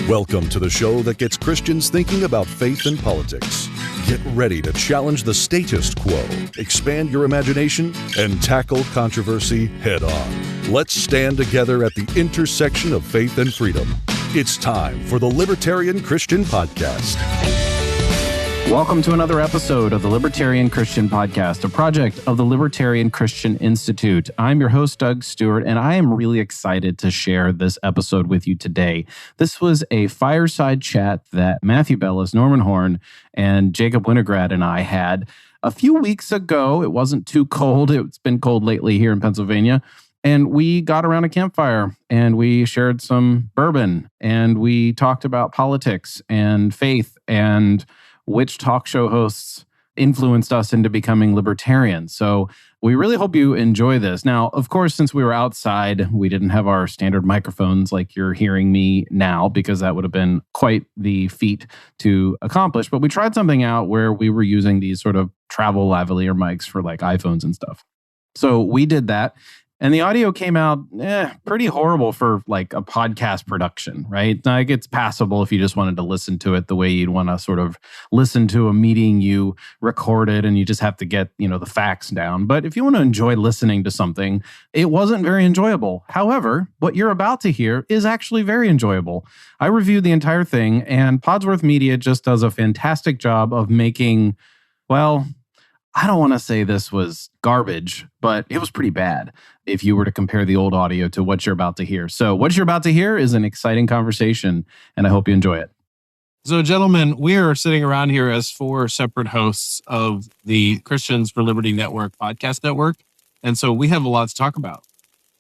Welcome to the show that gets Christians thinking about faith and politics. Get ready to challenge the status quo, expand your imagination, and tackle controversy head on. Let's stand together at the intersection of faith and freedom. It's time for the Libertarian Christian Podcast. Welcome to another episode of the Libertarian Christian Podcast, a project of the Libertarian Christian Institute. I'm your host, Doug Stuart, and I am really excited to share this episode with you today. This was a fireside chat that Matthew Bellis, Norman Horn, and Jacob Winograd and I had a few weeks ago. It wasn't too cold. It's been cold lately here in Pennsylvania. And we got around a campfire and we shared some bourbon and we talked about politics and faith and which talk show hosts influenced us into becoming libertarians. So we really hope you enjoy this. Now, of course, since we were outside, we didn't have our standard microphones like you're hearing me now, because that would have been quite the feat to accomplish. But we tried something out where we were using these sort of travel lavalier mics for like iPhones and stuff. So we did that. And the audio came out pretty horrible for like a podcast production, right? Like it's passable if you just wanted to listen to it the way you'd want to sort of listen to a meeting you recorded and you just have to get, the facts down. But if you want to enjoy listening to something, it wasn't very enjoyable. However, what you're about to hear is actually very enjoyable. I reviewed the entire thing, and Podsworth Media just does a fantastic job of making, well, I don't want to say this was garbage, but it was pretty bad if you were to compare the old audio to what you're about to hear. So what you're about to hear is an exciting conversation, and I hope you enjoy it. So, gentlemen, we are sitting around here as four separate hosts of the Christians for Liberty Network podcast network. And so we have a lot to talk about.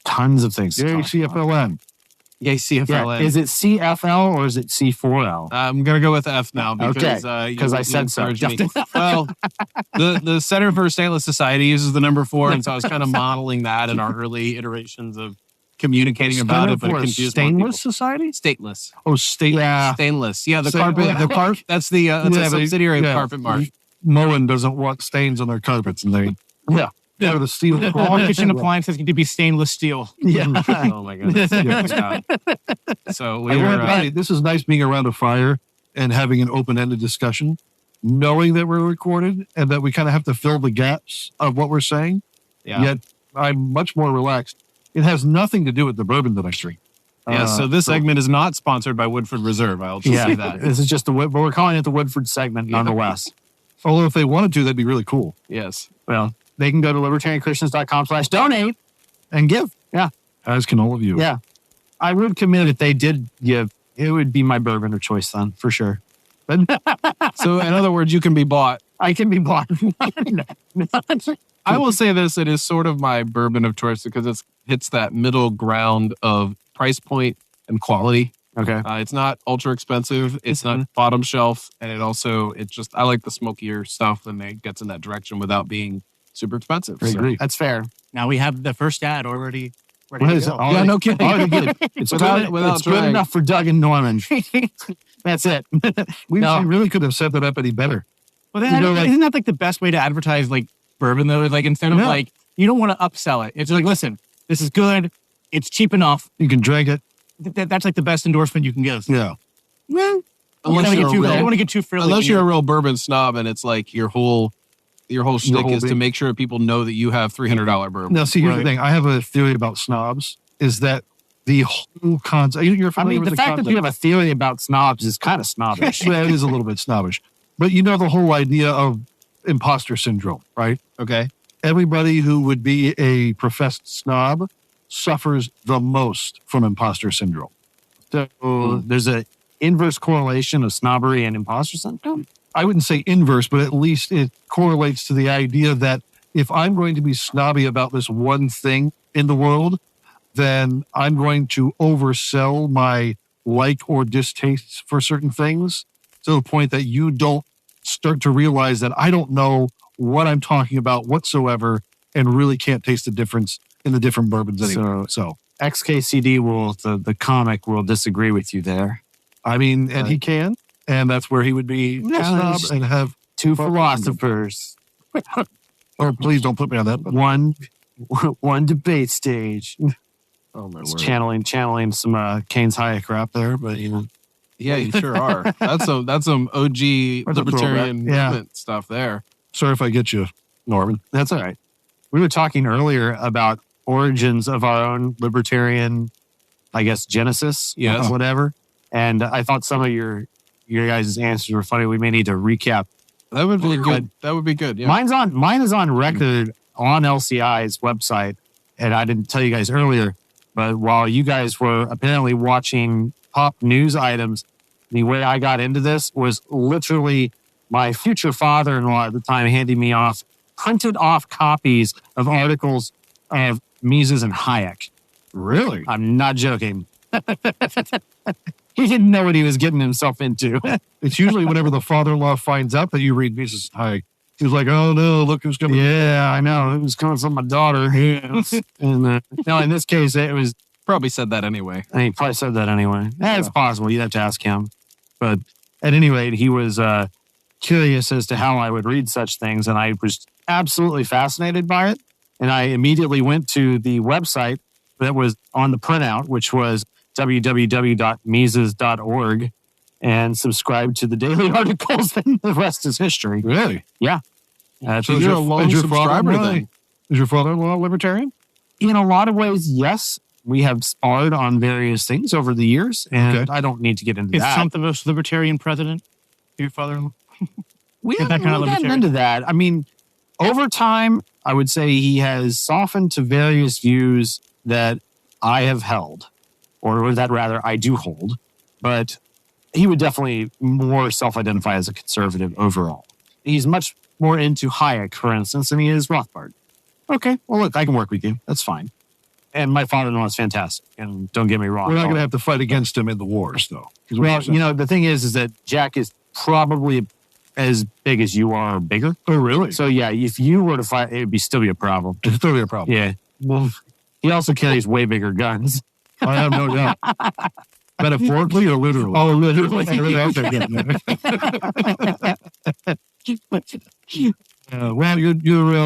Tons of things. Yay, CFLN. Yay, CFLN. Yeah. Is it CFL or is it C4L? I'm going to go with F now because I said so. Well, the Center for Stateless Society uses the number 4, and so I was kind of modeling that in our early iterations of communicating about it, but it confused Stainless Society? Stateless. Oh, stateless. Yeah. Stainless. Yeah, the carpet. That's the that's a subsidiary of Carpet Mark. Mullen doesn't want stains on their carpets, and they the steel. All kitchen appliances need to be stainless steel. Yeah. Oh my goodness. Yeah. So this is nice being around a fire and having an open-ended discussion, knowing that we're recorded and that we kind of have to fill the gaps of what we're saying. Yeah. Yet I'm much more relaxed. It has nothing to do with the bourbon that I drink. Yeah, so this segment is not sponsored by Woodford Reserve. I'll just say that. This is just but we're calling it the Woodford segment nonetheless. Although if they wanted to, that'd be really cool. Yes. Well, they can go to libertarianchristians.com/donate and give. Yeah. As can all of you. Yeah. I would commit if they did give, it would be my bourbon of choice then, for sure. But so in other words, you can be bought. I can be bought. I will say this, it is sort of my bourbon of choice because it hits that middle ground of price point and quality. Okay. It's not ultra expensive. It's not bottom shelf. And I like the smokier stuff and it gets in that direction without being super expensive. I agree. That's fair. Now we have the first ad already ready What to is go. it? Yeah, no kidding. It's Without good enough for Doug and Norman. That's it. We really could have set that up any better. Well, isn't that like the best way to advertise like bourbon though? Like instead of like, you don't want to upsell it. It's like, listen, this is good. It's cheap enough. You can drink it. That's like the best endorsement you can give. Yeah. Well, you don't want to get too frilly. Unless you're a real bourbon snob and it's like your whole shtick is to make sure people know that you have $300 bourbon. Now, see, here's the thing. I have a theory about snobs, is that the whole concept... You're familiar with the fact that you have a theory about snobs is kind of snobbish. Well, it is a little bit snobbish. But you know the whole idea of imposter syndrome, right? Okay. Everybody who would be a professed snob suffers the most from imposter syndrome. So there's an inverse correlation of snobbery and imposter syndrome? I wouldn't say inverse, but at least it correlates to the idea that if I'm going to be snobby about this one thing in the world, then I'm going to oversell my like or distastes for certain things to the point that you don't start to realize that I don't know what I'm talking about whatsoever and really can't taste the difference in the different bourbons anyway. So XKCD the comic will disagree with you there. I mean, and he can, and that's where he would be a snob and have two philosophers. Oh, please don't put me on that. One debate stage. Oh my It's word! channeling some Keynes Hayek crap there, but you know. Yeah, you sure are. That's some OG libertarian movement stuff there. Sorry if I get you, Norman. That's all right. We were talking earlier about origins of our own libertarian, I guess, genesis, whatever. And I thought some of your guys' answers were funny. We may need to recap. That would be good. That would be good. Yeah. Mine is on record on LCI's website, and I didn't tell you guys earlier, but while you guys were apparently watching pop news items, the way I got into this was literally my future father-in-law at the time handing me printed off copies of articles of Mises and Hayek. Really? I'm not joking. He didn't know what he was getting himself into. It's usually whenever the father-in-law finds out that you read Mises Hayek, he's like, "Oh no, look who's coming!" Yeah, I know. It was coming from my daughter. And no, in this case, it was probably said that anyway. He probably said that anyway. It's possible. You'd have to ask him. But at any rate, he was curious as to how I would read such things, and I was absolutely fascinated by it. And I immediately went to the website that was on the printout, which was www.mises.org, and subscribed to the daily articles, and the rest is history. Really? Yeah. So you're a long subscriber then. Is your father-in-law libertarian? In a lot of ways, yes. We have sparred on various things over the years, and I don't need to get into that. Is Trump the most libertarian president? Your father-in-law? We haven't gotten into that. I mean, over time, I would say he has softened to various views that I have held, or that rather I do hold, but he would definitely more self-identify as a conservative overall. He's much more into Hayek, for instance, than he is Rothbard. Okay, well, look, I can work with you. That's fine. And my father-in-law is fantastic, and don't get me wrong. We're not going to have to fight against him in the wars, though. Well, the thing is that Jack is probably as big as you are or bigger. Oh, really? So, yeah, if you were to fight, it would still be a problem. It'd still be a problem. Yeah. Well, he also carries way bigger guns. I have no doubt. Metaphorically or literally? Oh, literally. Well, your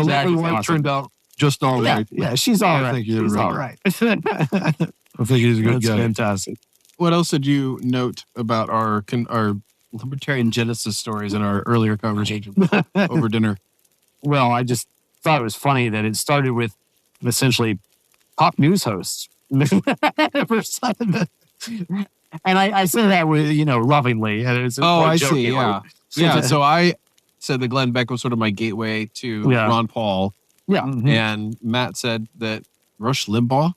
Jack wife awesome. turned out just all right. Yeah, she's all right. She's all right. I think he's a good guy. Fantastic. What else did you note about our libertarian genesis stories in our earlier conversation over dinner? Well, I just thought it was funny that it started with essentially pop news hosts. And I say that with, lovingly. And it's I see. Yeah. Yeah. So I said that Glenn Beck was sort of my gateway to Ron Paul. Yeah. Mm-hmm. And Matt said that Rush Limbaugh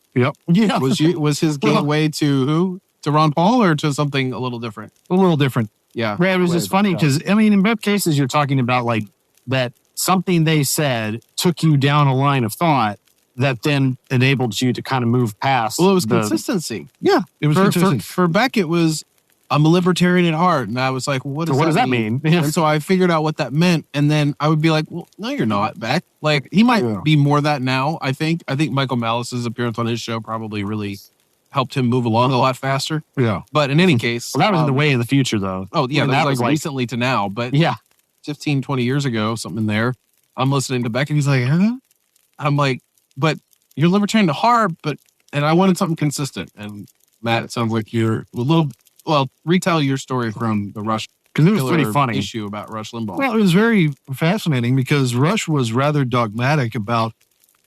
was his gateway to who? To Ron Paul or to something a little different? A little different. Yeah. Right. It was just funny because, in both cases, you're talking about like that something they said took you down a line of thought that then enabled you to kind of move past. Well, it was consistency. Yeah. It was consistency. For Beck, it was, I'm a libertarian at heart. And I was like, well, what does that mean? And so I figured out what that meant. And then I would be like, well, no, you're not, Beck. Like, he might be more that now, I think. I think Michael Malice's appearance on his show probably really helped him move along a lot faster. Yeah. But in any case. Well, that was in the way of the future, though. Oh, yeah. That was like recently to now. But 15, 20 years ago, something in there, I'm listening to Beck and he's like, huh? I'm like, but you're libertarian to heart, and I wanted something consistent. And Matt, it sounds like you're retell your story from the Rush. Because it was pretty funny issue about Rush Limbaugh. Well, it was very fascinating because Rush was rather dogmatic about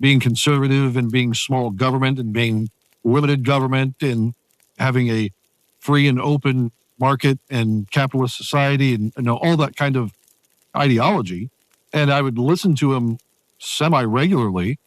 being conservative and being small government and being limited government and having a free and open market and capitalist society and all that kind of ideology. And I would listen to him semi-regularly.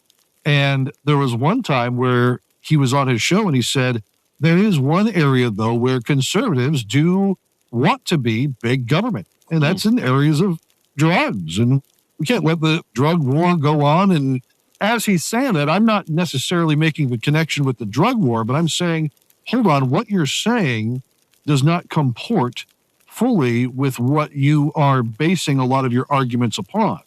And there was one time where he was on his show and he said, there is one area, though, where conservatives do want to be big government. And that's in areas of drugs. And we can't let the drug war go on. And as he's saying that, I'm not necessarily making the connection with the drug war, but I'm saying, hold on, what you're saying does not comport fully with what you are basing a lot of your arguments upon.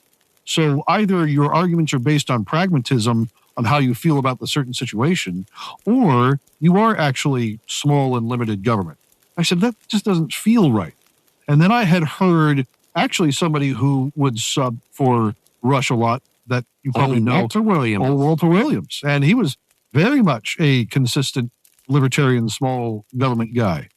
So either your arguments are based on pragmatism, on how you feel about the certain situation, or you are actually small and limited government. I said, that just doesn't feel right. And then I had heard actually somebody who would sub for Rush a lot that you probably know. Walter Williams. Old Walter Williams. And he was very much a consistent libertarian small government guy.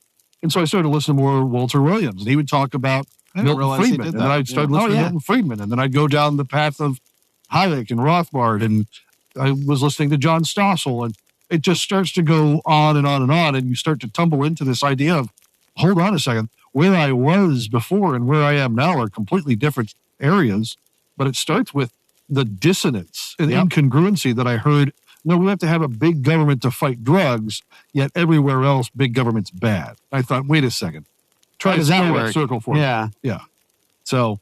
And so I started listening to more Walter Williams, and he would talk about Milton Friedman. And then I'd start listening to Milton Friedman, and then I'd go down the path of Hayek and Rothbard, and I was listening to John Stossel, and it just starts to go on and on and on, and you start to tumble into this idea of, hold on a second, where I was before and where I am now are completely different areas, but it starts with the dissonance and incongruency that I heard. No, we have to have a big government to fight drugs, yet everywhere else, big government's bad. I thought, wait a second. Try to square that circle for me. Yeah. So,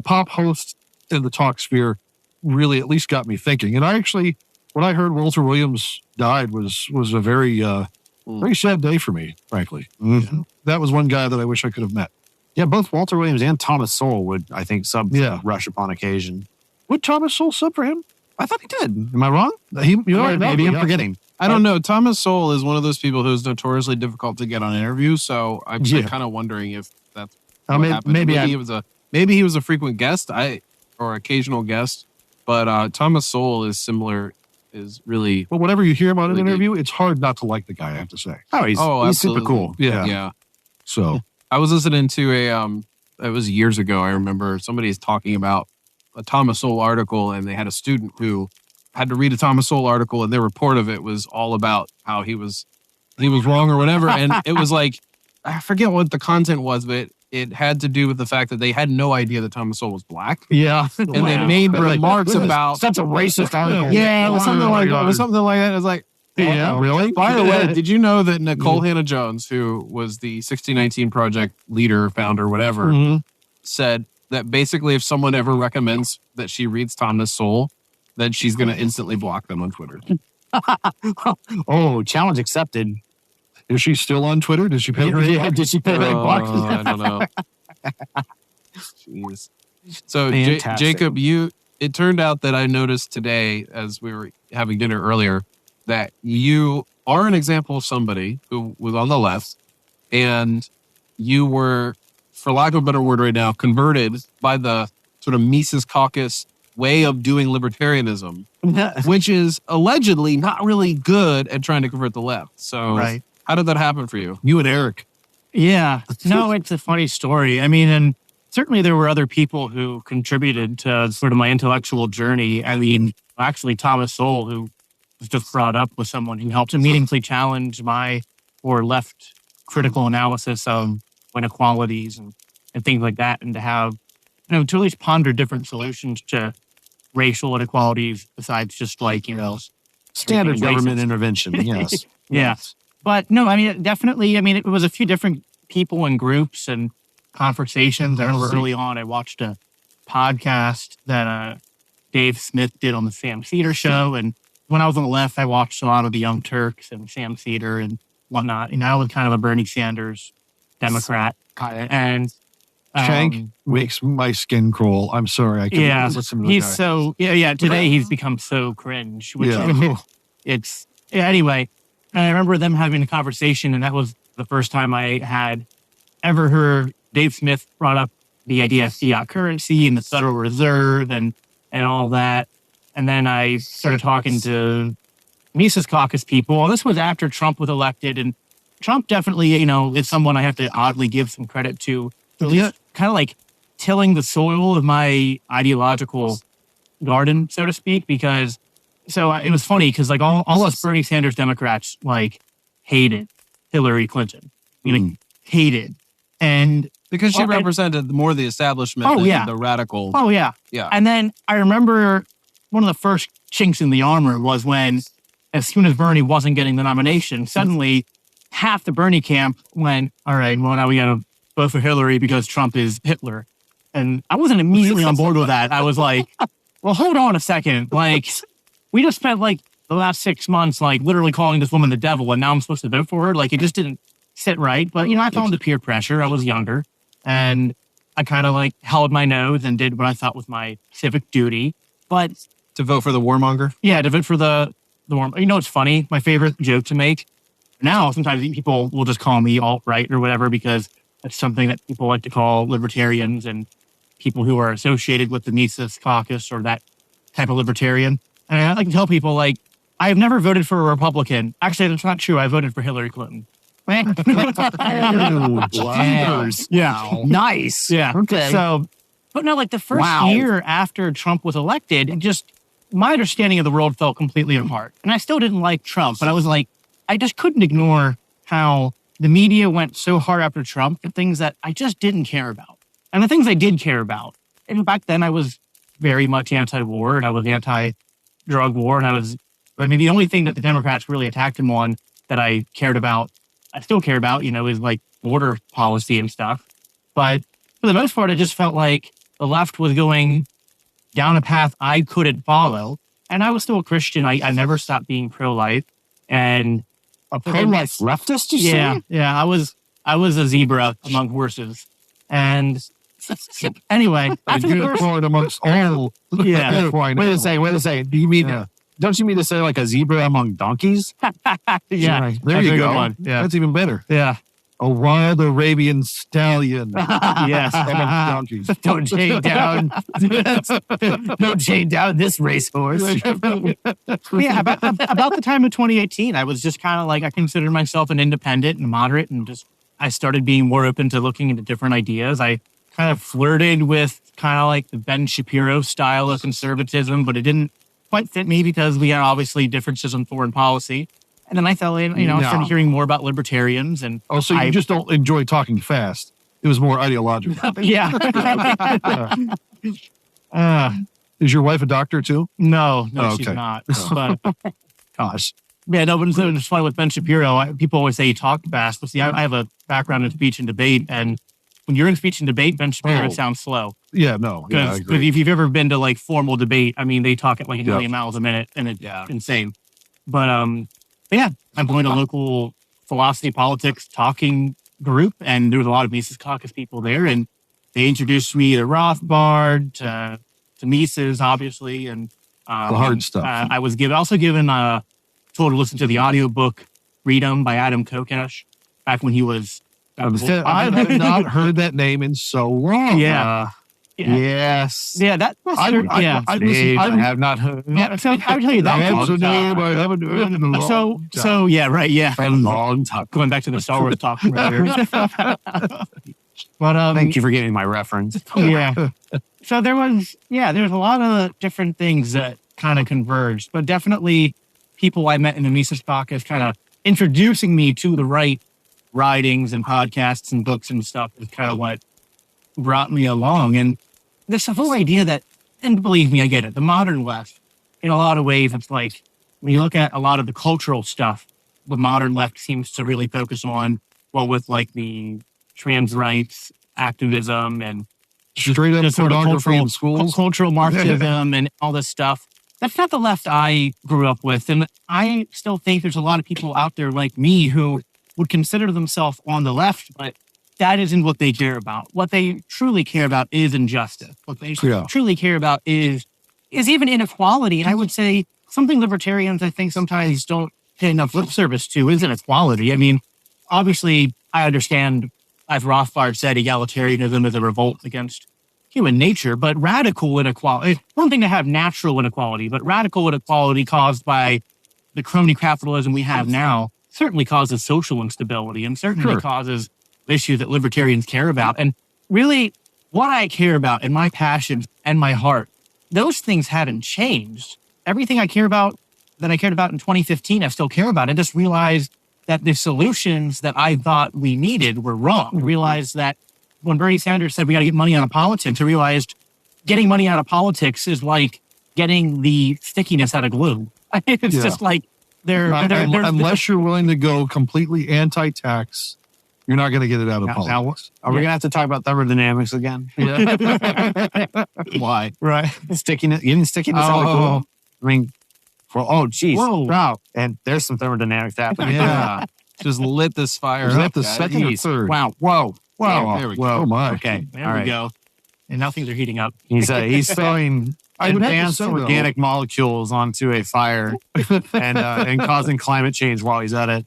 pop hosts in the talk sphere really at least got me thinking. And I actually, when I heard Walter Williams died, was a very sad day for me, frankly. Mm-hmm. That was one guy that I wish I could have met. Yeah, both Walter Williams and Thomas Sowell would, I think, sub Rush upon occasion. Would Thomas Sowell sub for him? I thought he did. Am I wrong? Maybe I'm forgetting. I don't know. Thomas Sowell is one of those people who's notoriously difficult to get on interviews, so I'm kind of wondering if that's what happened. Maybe he was a frequent guest, or occasional guest, but Thomas Sowell is similar. Is really well. Whenever you hear him on an interview, it's hard not to like the guy. I have to say. He's super cool. Yeah. So I was listening to it was years ago. I remember somebody's talking about a Thomas Sowell article, and they had a student who had to read a Thomas Sowell article, and their report of it was all about how he was wrong or whatever. And it was like, I forget what the content was, but it had to do with the fact that they had no idea that Thomas Sowell was black. Yeah. And they made remarks about such a racist article. Yeah, it was something like that. It was like, really? By the way, did you know that Nicole Hannah-Jones, who was the 1619 Project leader, founder, whatever, said that basically if someone ever recommends that she reads Thomas Sowell, then she's going to instantly block them on Twitter. Oh, challenge accepted. Is she still on Twitter? Did she pay? Did she pay that block? I don't know. Jeez. So Jacob, it turned out that I noticed today as we were having dinner earlier that you are an example of somebody who was on the left, and you were, for lack of a better word right now, converted by the sort of Mises Caucus way of doing libertarianism, which is allegedly not really good at trying to convert the left. So how did that happen for you? You and Eric. Yeah. No, it's a funny story. I mean, and certainly there were other people who contributed to sort of my intellectual journey. I mean, actually Thomas Sowell, who was just brought up, was someone who helped to meaningfully challenge my or left critical analysis of inequalities and things like that, and to have, to at least ponder different solutions to racial inequalities besides just like, standard government intervention. Yes. Yeah. But no, I mean, definitely, it was a few different people and groups and conversations. I remember early on, I watched a podcast that Dave Smith did on the Sam Cedar show. And when I was on the left, I watched a lot of the Young Turks and Sam Cedar and whatnot. I was kind of a Bernie Sanders Democrat. And Shank makes my skin crawl. I'm sorry. I can't listen to the guy. Today he's become so cringe. Anyway, I remember them having a conversation, and that was the first time I had ever heard Dave Smith brought up the idea of fiat currency and the Federal Reserve and all that. And then I started talking to Mises Caucus people. This was after Trump was elected, and Trump definitely, is someone I have to oddly give some credit to. At least kind of like tilling the soil of my ideological garden, so to speak, because it was funny because like all us Bernie Sanders Democrats hated Hillary Clinton. Hated. And because she represented more the establishment than the radical. Oh, yeah. Yeah. And then I remember one of the first chinks in the armor was when, as soon as Bernie wasn't getting the nomination, suddenly half the Bernie camp went, all right, well, now we got to vote for Hillary because Trump is Hitler. And I wasn't immediately on board with that. I was like, well, hold on a second. Like, we just spent the last 6 months, literally calling this woman the devil, and now I'm supposed to vote for her. It just didn't sit right. But, I fell into peer pressure. I was younger, and I kind of held my nose and did what I thought was my civic duty. But to vote for the warmonger? Yeah, to vote for the warmonger. It's funny. My favorite joke to make now, sometimes people will just call me alt-right or whatever, because that's something that people like to call libertarians and people who are associated with the Mises Caucus or that type of libertarian. And I like to tell people, I have never voted for a Republican. Actually, that's not true. I voted for Hillary Clinton. Yeah. Nice. Yeah. Okay. So, but no, like the first year after Trump was elected, it just, my understanding of the world fell completely apart. And I still didn't like Trump, but I was like, I just couldn't ignore how the media went so hard after Trump for things that I just didn't care about. And the things I did care about. And back then I was very much anti-war and I was anti-drug war. And the only thing that the Democrats really attacked him on that I cared about, I still care about, is like border policy and stuff. But for the most part, it just felt like the left was going down a path I couldn't follow. And I was still a Christian. I never stopped being pro-life. And a pro-life leftist, you say? Yeah. I was a zebra among horses. And anyway, after the first point amongst all. Yeah. Wait a second. Do you mean? Don't you mean to say like a zebra among donkeys? Yeah. Right. There you go. Yeah. That's even better. Yeah. A wild Arabian stallion. Yes. Among donkeys. Don't chain down. Don't chain down this racehorse. Yeah. About the time of 2018, I was just kind of like, I considered myself an independent and moderate, and just I started being more open to looking into different ideas. I kind of flirted with kind of like the Ben Shapiro style of conservatism, but it didn't quite fit me because we had obviously differences in foreign policy. And then I fell in, I started hearing more about libertarians. And so you just don't enjoy talking fast. It was more ideological. Yeah. Is your wife a doctor too? No, she's not. But, gosh. Yeah, no, but it's funny with Ben Shapiro. People always say he talked fast. But see, I have a background in speech and debate. And when you're in speech and debate, Ben Shapiro sounds slow. Yeah, no. Because if you've ever been to like formal debate, I mean, they talk at like a million miles a minute and it's insane. But yeah, I'm going to a local philosophy politics talking group, and there was a lot of Mises Caucus people there, and they introduced me to Rothbard, to Mises, obviously, and the hard stuff. I was also given told to listen to the audiobook Freedom by Adam Kokesh back when he was. I have not heard that name in so long. Yeah. Yes. Yeah, that's I have not heard. Yeah, so I would tell you that. That's a name I haven't heard in a long time. So yeah, right, yeah. A long time. Going back to the Star Wars talk earlier. But thank you for giving my reference. Yeah. So there's a lot of different things that kind of converged, but definitely people I met in the Mises Caucus kind of introducing me to the right writings and podcasts and books and stuff is kind of what brought me along. And this whole idea that, and believe me, I get it, the modern left, in a lot of ways, it's like, when you look at a lot of the cultural stuff, the modern left seems to really focus on, well, with like the trans rights activism and straight up sort of cultural Marxism and all this stuff. That's not the left I grew up with. And I still think there's a lot of people out there like me who would consider themselves on the left, but that isn't what they care about. What they truly care about is injustice. What they truly care about is even inequality. And I would say something libertarians, I think, sometimes don't pay enough lip service to is inequality. I mean, obviously, I understand, as Rothbard said, egalitarianism is a revolt against human nature, but radical inequality, one thing to have natural inequality, but radical inequality caused by the crony capitalism we have now certainly causes social instability and certainly causes issues that libertarians care about. And really, what I care about and my passion and my heart, those things hadn't changed. Everything I care about that I cared about in 2015, I still care about. I just realized that the solutions that I thought we needed were wrong. I realized that when Bernie Sanders said we got to get money out of politics, I realized getting money out of politics is like getting the stickiness out of glue. It's just like unless you're willing to go completely anti-tax, you're not going to get it out of politics. Now, are we going to have to talk about thermodynamics again? Yeah. Why? Right. Stickiness. You mean stickiness out of glue? I mean, geez. Wow. And there's some thermodynamics happening. Yeah. Just lit this fire up. Is that the second or third? Wow. Whoa. There we go. Oh, my. Okay. There we go. And now things are heating up. He's throwing advanced organic molecules onto a fire and causing climate change while he's at it.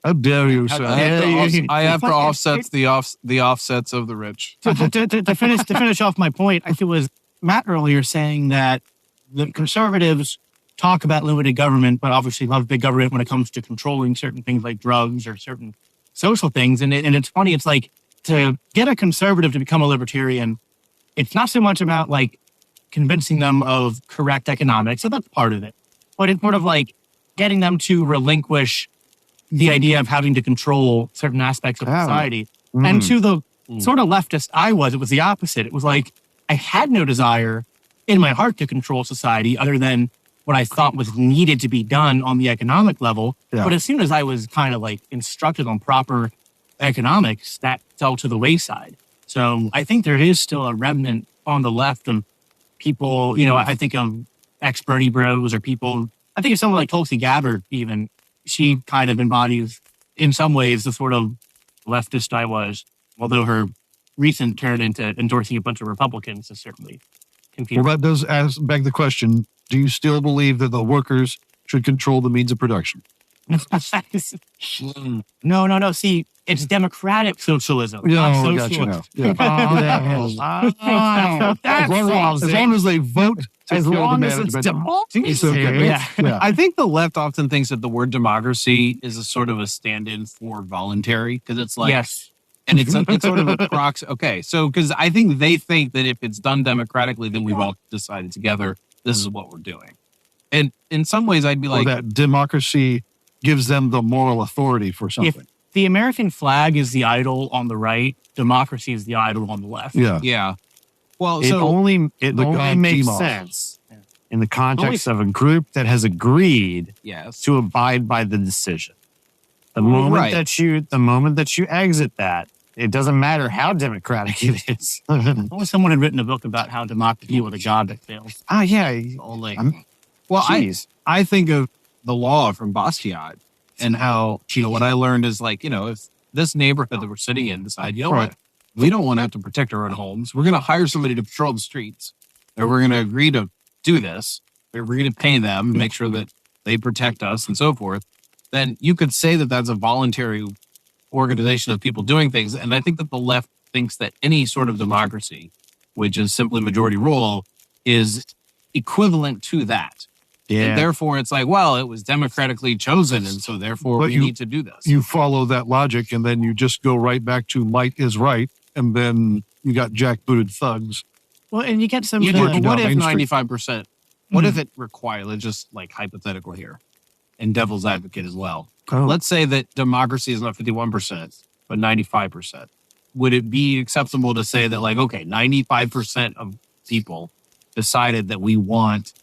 How dare you, sir? I have to offset the offsets of the rich. So to finish off my point, I think it was Matt earlier saying that the conservatives talk about limited government, but obviously love big government when it comes to controlling certain things like drugs or certain social things. And it's funny. It's like to get a conservative to become a libertarian, it's not so much about like convincing them of correct economics. So that's part of it. But it's sort of like getting them to relinquish the idea of having to control certain aspects of society. And to the sort of leftist I was, it was the opposite. It was like I had no desire in my heart to control society other than what I thought was needed to be done on the economic level. Yeah. But as soon as I was kind of like instructed on proper economics, that fell to the wayside. So I think there is still a remnant on the left of people, you know, I think of ex-Bernie bros or people, I think of someone like Tulsi Gabbard even. She kind of embodies, in some ways, the sort of leftist I was, although her recent turn into endorsing a bunch of Republicans is certainly confusing. Well, that does beg the question, do you still believe that the workers should control the means of production? No. See, it's democratic socialism. Yeah, I got you now. Yeah. As long as they vote, as long as it's democracy. It's okay. Yeah. I think the left often thinks that the word democracy is a sort of a stand-in for voluntary, because it's like, yes. And it's sort of a proxy. Okay, so because I think they think that if it's done democratically, then we've all decided together this is what we're doing. And in some ways, I'd be like, that democracy gives them the moral authority for something. If the American flag is the idol on the right, democracy is the idol on the left. Yeah. Well, it only makes sense in the context of a group that has agreed to abide by the decision. The moment that you exit that, it doesn't matter how democratic it is. Only someone had written a book about how democracy was a god that fails. I think of the law from Bastiat and how, you know, what I learned is like, you know, if this neighborhood that we're sitting in decide, you know what, we don't want to have to protect our own homes. We're going to hire somebody to patrol the streets, or we're going to agree to do this. We're going to pay them, make sure that they protect us and so forth. Then you could say that that's a voluntary organization of people doing things. And I think that the left thinks that any sort of democracy, which is simply majority rule, is equivalent to that. Yeah. And therefore, it's like, well, it was democratically chosen, and so therefore we need to do this. You follow that logic, and then you just go right back to might is right, and then you got jackbooted thugs. Well, and you get some... What if 95%? What if it requires, let's just like hypothetical here, and devil's advocate as well. Oh. Let's say that democracy is not 51%, but 95%. Would it be acceptable to say that, like, okay, 95% of people decided that we want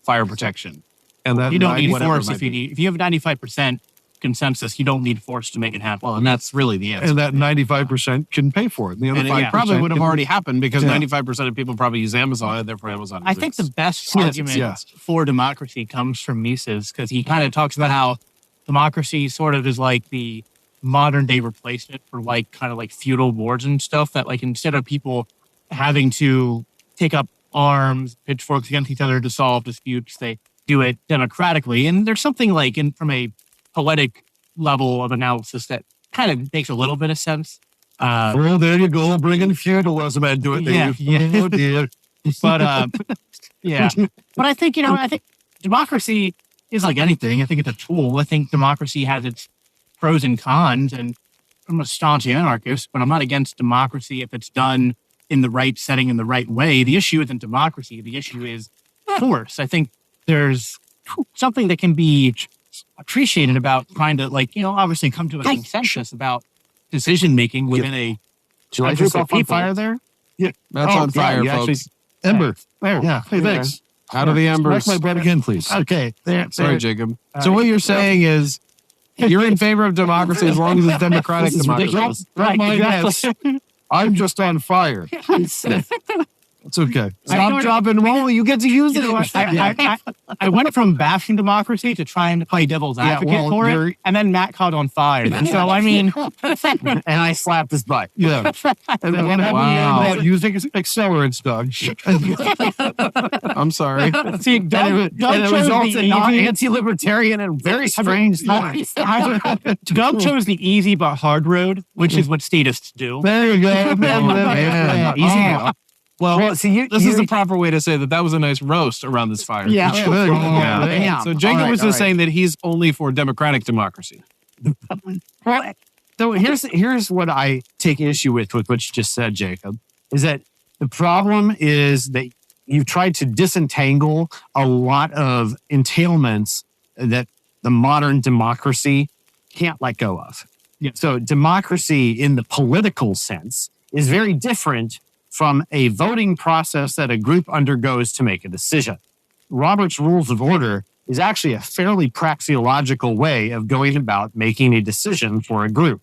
fire protection, and that you don't need force if you have 95% consensus, you don't need force to make it happen. Well, and that's really the answer. And that 95% can pay for it. The other 5% probably would have already happened because 95% of people probably use Amazon, and therefore Amazon. I think the best argument for democracy comes from Mises, because he kind of talks about how democracy sort of is like the modern day replacement for like kind of like feudal wars and stuff. That like instead of people having to take up arms, pitchforks against each other to solve disputes, they do it democratically. And there's something like from a poetic level of analysis that kind of makes a little bit of sense. Well, there you go, bringing feudalism into it. Oh dear. But but I think, I think democracy is like anything. I think it's a tool. I think democracy has its pros and cons, and I'm a staunch anarchist, but I'm not against democracy if it's done in the right setting, in the right way. The issue isn't democracy. The issue is force. I think there's something that can be appreciated about trying to, like, obviously come to a consensus about decision-making within a... Do you like yourself on fire there? Yeah. That's on fire, folks. Ember. There. Yeah. Hey, thanks. Out of the embers. Smack my butt again, please. Okay. Sorry, Jacob. So what you're saying is you're in favor of democracy as long as it's democratic democracy. Right, exactly. I'm just on fire. It's okay. Stop, drop, and roll. You get to use it. I went from bashing democracy to trying to play devil's advocate for it, and then Matt caught on fire. So, I mean... and I slapped his butt. Yeah. And then what happened using accelerants, Doug. I'm sorry. See, Doug chose the anti-libertarian and very strange things. Doug chose the easy but hard road, which is what statists do. There you go. Easy. Well, see, this is the proper way to say that was a nice roast around this fire. Yeah. So Jacob was just saying that he's only for democratic democracy. So here's what I take issue with what you just said, Jacob, is that the problem is that you've tried to disentangle a lot of entailments that the modern democracy can't let go of. Yeah. So democracy in the political sense is very different from a voting process that a group undergoes to make a decision. Robert's Rules of Order is actually a fairly praxeological way of going about making a decision for a group.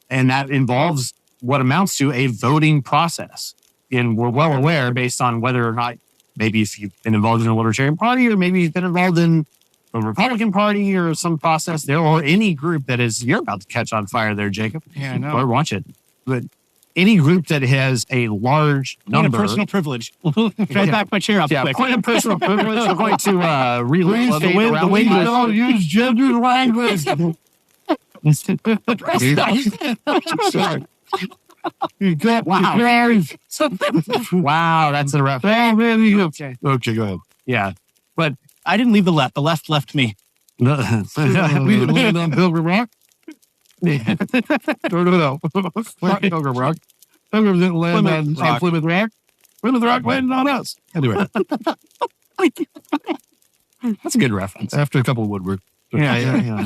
And that involves what amounts to a voting process. And we're well aware, based on whether or not, maybe if you've been involved in a Libertarian Party, or maybe you've been involved in a Republican Party or some process there, or any group that is, you're about to catch on fire there, Jacob. Yeah, I know. Or watch it. But any group that has a large number. Personal privilege. Try back my chair up quick. Point of personal privilege. We're going to release the wind. Don't use gender language. Wow, that's a rough. Okay, go ahead. Yeah, but I didn't leave the left. The left left me. We didn't land on Pilgrim Rock. No. Pilgrim Rock. Pilgrim didn't land on Plymouth Rock. Plymouth Rock landed on us. Anyway, that's a good reference. After a couple of woodwork. Yeah.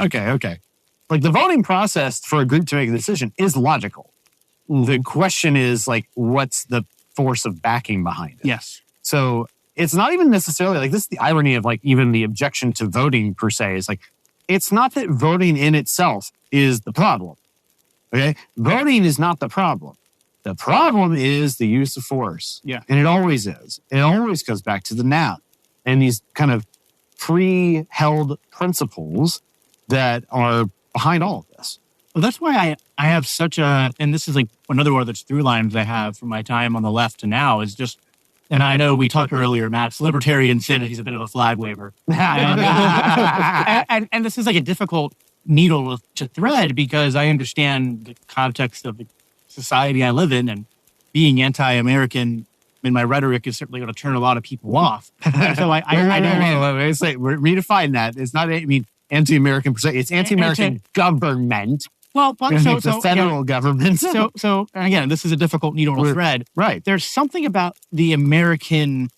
Okay. Like the voting process for a group to make a decision is logical. The question is like, what's the force of backing behind it? Yes. So it's not even necessarily like this is the irony of like even the objection to voting per se is like, it's not that voting in itself is the problem. Okay. Voting is not the problem. The problem is the use of force. Yeah. And it always is. It always goes back to the now and these kind of pre-held principles that are behind all of this. Well, that's why I have such a, and this is like another one of those through lines I have from my time on the left to now is just, and I know we talked earlier, Matt's libertarian sin, he's a bit of a flag waver. and this is like a difficult needle to thread because I understand the context of the society I live in and being anti-American in my rhetoric is certainly going to turn a lot of people off. And so I don't say redefine that. It's not, I mean, anti-American per se. It's anti-American government. Well, the federal government. So again, this is a difficult needle to thread. Right. There's something about the American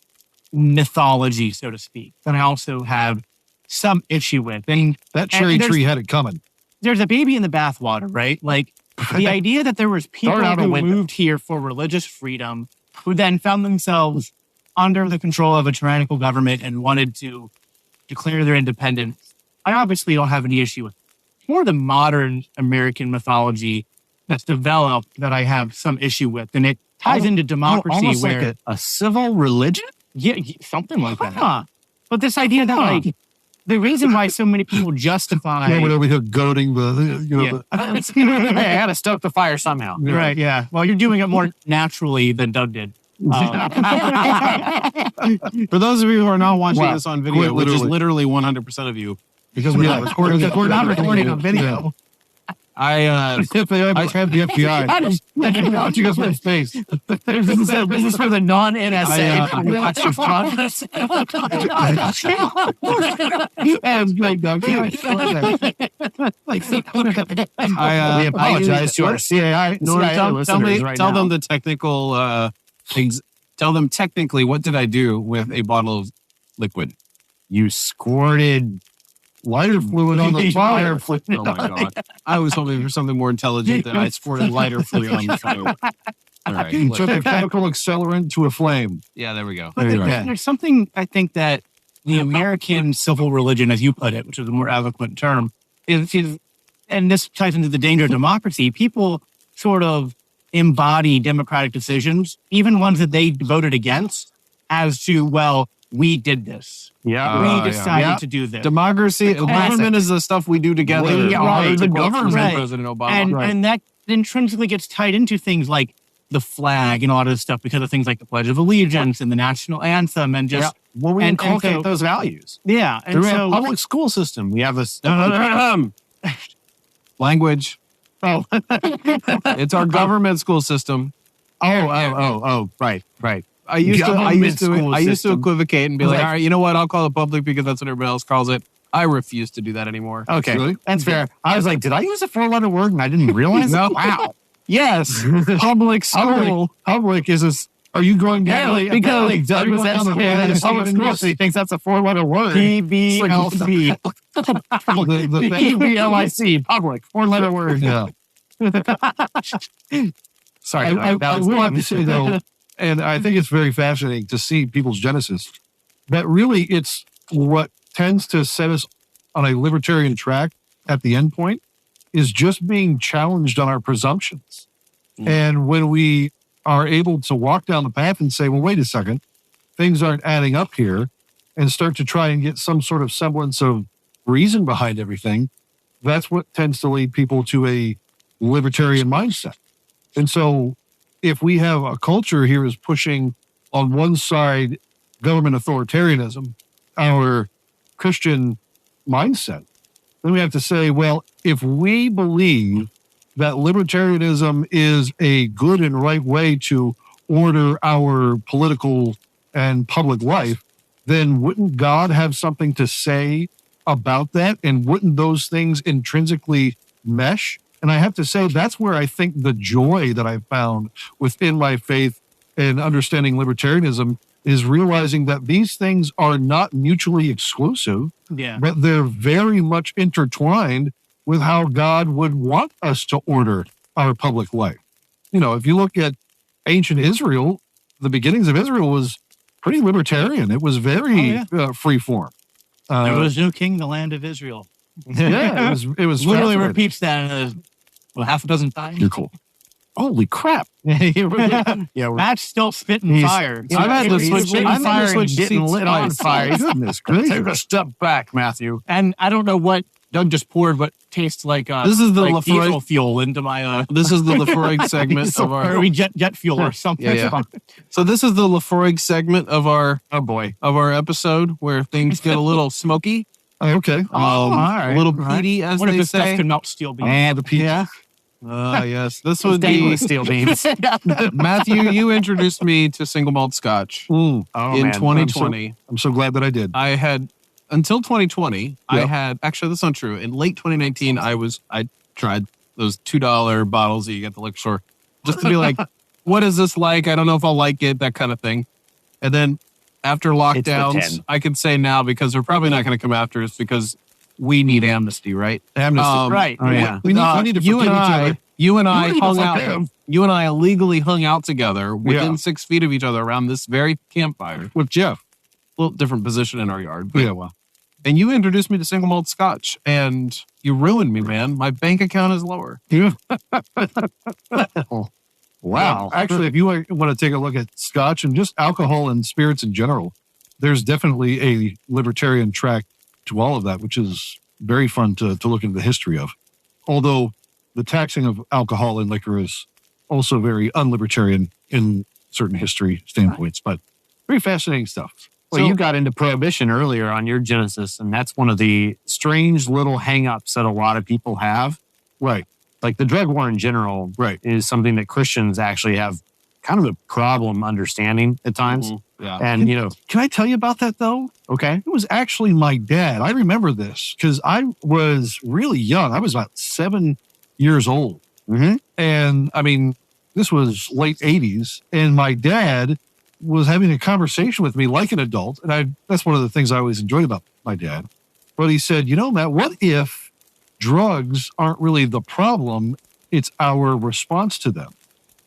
mythology, so to speak, that I also have some issue with. And that cherry tree had it coming. There's a baby in the bathwater, right? Like the idea that there was people who moved here for religious freedom, who then found themselves under the control of a tyrannical government and wanted to declare their independence. I obviously don't have any issue with more the modern American mythology that's developed that I have some issue with. And it ties into democracy almost where like a civil religion? Yeah, something like that. But this idea that like the reason why so many people justify I went over here goading the I had to stoke the fire somehow. Yeah. Right, yeah. Well, you're doing it more naturally than Doug did. For those of you who are not watching this on video, which is literally 100% of you, because we're not recording on video. I have the FBI. Don't you guys my face? This is for the non-NSA. We apologize to our CIA listeners right now. Tell them the technical things. Tell them technically what did I do with a bottle of liquid? You squirted lighter fluid on the fire. Oh my God. I was hoping for something more intelligent than I squirted lighter fluid on the fire. All right. You took a chemical accelerant to a flame. Yeah, there we go. But there's something I think that the American civil religion, as you put it, which is a more eloquent term, is and this ties into the danger of democracy. People sort of embody democratic decisions, even ones that they voted against, as to, well, we did this. Yeah. We decided to do this. Democracy, government is the stuff we do together. We are the government. Right. President Obama. And that intrinsically gets tied into things like the flag and a lot of this stuff because of things like the Pledge of Allegiance and the national anthem and just... Well, we inculcate those values. Yeah. And so, public school system, we have this... language. Oh. It's our government school system. Right. I used to equivocate and be like, all right, you know what? I'll call it public because that's what everybody else calls it. I refuse to do that anymore. Okay, Really? that's fair. I was like, did I use a 4-letter word and I didn't realize? No. Wow. Yes. Public school. Public is a. Are you going down? Because Doug was asking at public school, so he thinks that's a 4-letter word. PBLC. PBLIC. Public. 4-letter word. Yeah. Sorry. I will have to say, though, and I think it's very fascinating to see people's genesis, that really it's what tends to set us on a libertarian track at the end point is just being challenged on our presumptions. And when we are able to walk down the path and say, well, wait a second, things aren't adding up here, and start to try and get some sort of semblance of reason behind everything, that's what tends to lead people to a libertarian mindset. And so if we have a culture here is pushing on one side government authoritarianism, our Christian mindset, then we have to say, well, if we believe that libertarianism is a good and right way to order our political and public life, then wouldn't God have something to say about that? And wouldn't those things intrinsically mesh? And I have to say, that's where I think the joy that I found within my faith and understanding libertarianism is realizing that these things are not mutually exclusive, but they're very much intertwined with how God would want us to order our public life. You know, if you look at ancient Israel, the beginnings of Israel was pretty libertarian. It was very free form. There was no king in the land of Israel. Yeah, it was literally repeats that half a dozen times. You're cool. Holy crap. Matt's still spitting fire. I've had to switch getting lit on fire. Goodness gracious. Take a step back, Matthew. And I don't know what Doug just poured, but tastes like this is the like diesel fuel into my this is the Lafroig segment of our or jet fuel or something. Yeah. So this is the Lafroig segment of our of our episode where things get a little smoky. Okay. All right. A little peaty, as What if they this stuff say. could melt steel beams? And the peach. Yeah. Yes. This would be steel beams. Matthew, you introduced me to single malt Scotch in 2020. I'm so glad that I did. I had until 2020. I had actually that's not true. In late 2019, I tried those $2 bottles that you get at the liquor store just to be like, what is this like? I don't know if I'll like it, that kind of thing. And then after lockdowns, I can say now because they're probably not going to come after us because we need amnesty, right? Amnesty, right? Oh, yeah. We need to forgive each other. You and I hung out. You and I illegally hung out together within 6 feet of each other around this very campfire with Jeff. A little different position in our yard. But, Yeah, well. and you introduced me to single malt Scotch, and you ruined me, man. My bank account is lower. Wow. Actually, if you want to take a look at Scotch and just alcohol and spirits in general, there's definitely a libertarian track to all of that, which is very fun to look into the history of. Although the taxing of alcohol and liquor is also very unlibertarian in certain history standpoints, but very fascinating stuff. Well, you got into prohibition earlier on your Genesis, and that's one of the strange little hang-ups that a lot of people have. Right. Like the drug war in general is something that Christians actually have kind of a problem understanding at times. Mm-hmm. Yeah. And, Can I tell you about that, though? Okay. It was actually my dad. I remember this because I was really young. I was about 7 years old. Mm-hmm. And, I mean, this was late 80s. And my dad was having a conversation with me like an adult. And that's one of the things I always enjoyed about my dad. But he said, Matt, what if drugs aren't really the problem? It's our response to them.